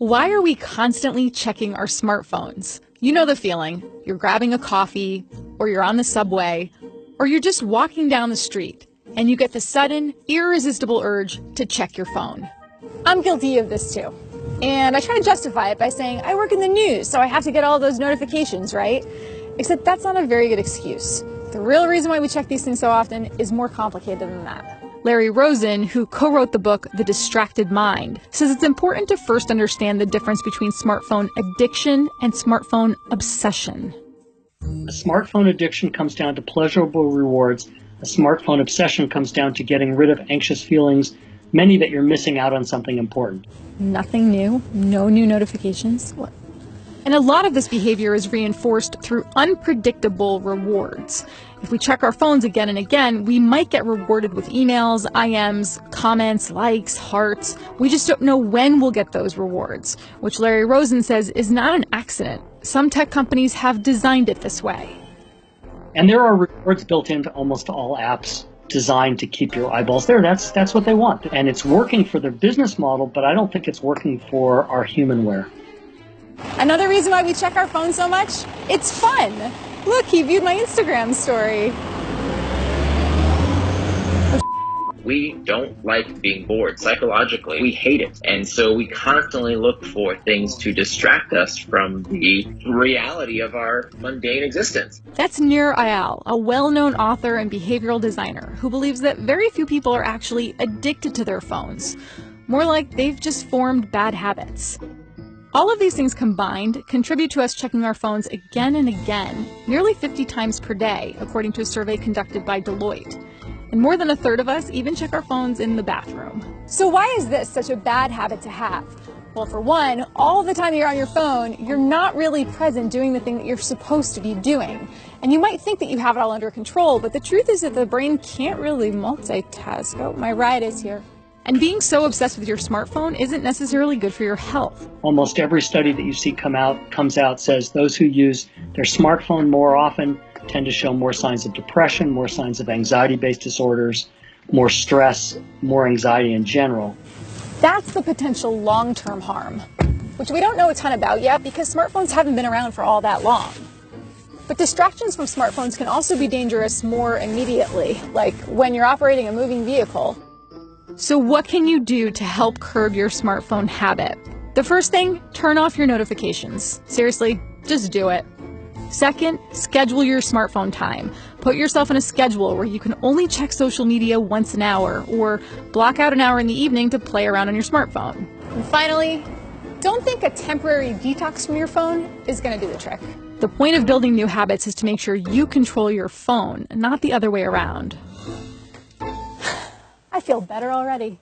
Why are we constantly checking our smartphones? You know the feeling. You're grabbing a coffee, or you're on the subway, or you're just walking down the street, and you get the sudden, irresistible urge to check your phone. I'm guilty of this too. And I try to justify it by saying I work in the news, so I have to get all those notifications, right? Except that's not a very good excuse. The real reason why we check these things so often is more complicated than that. Larry Rosen, who co-wrote the book The Distracted Mind, says it's important to first understand the difference between smartphone addiction and smartphone obsession. A smartphone addiction comes down to pleasurable rewards. A smartphone obsession comes down to getting rid of anxious feelings, many that you're missing out on something important. Nothing new, no new notifications. What? And a lot of this behavior is reinforced through unpredictable rewards. If we check our phones again and again, we might get rewarded with emails, IMs, comments, likes, hearts. We just don't know when we'll get those rewards, which Larry Rosen says is not an accident. Some tech companies have designed it this way. And there are rewards built into almost all apps designed to keep your eyeballs there. That's what they want. And it's working for their business model, but I don't think it's working for our humanware. Another reason why we check our phone so much? It's fun. Look, he viewed my Instagram story. We don't like being bored. Psychologically, we hate it. And so we constantly look for things to distract us from the reality of our mundane existence. That's Nir Eyal, a well-known author and behavioral designer who believes that very few people are actually addicted to their phones. More like they've just formed bad habits. All of these things combined contribute to us checking our phones again and again, nearly 50 times per day, according to a survey conducted by Deloitte. And more than a third of us even check our phones in the bathroom. So why is this such a bad habit to have? Well, for one, all the time you're on your phone, you're not really present doing the thing that you're supposed to be doing. And you might think that you have it all under control, but the truth is that the brain can't really multitask. Oh, my ride is here. And being so obsessed with your smartphone isn't necessarily good for your health. Almost every study that you see comes out says those who use their smartphone more often tend to show more signs of depression, more signs of anxiety-based disorders, more stress, more anxiety in general. That's the potential long-term harm, which we don't know a ton about yet because smartphones haven't been around for all that long. But distractions from smartphones can also be dangerous more immediately, like when you're operating a moving vehicle. So what can you do to help curb your smartphone habit? The first thing, turn off your notifications. Seriously, just do it. Second, schedule your smartphone time. Put yourself in a schedule where you can only check social media once an hour, or block out an hour in the evening to play around on your smartphone. And finally, don't think a temporary detox from your phone is going to do the trick. The point of building new habits is to make sure you control your phone, not the other way around. I feel better already.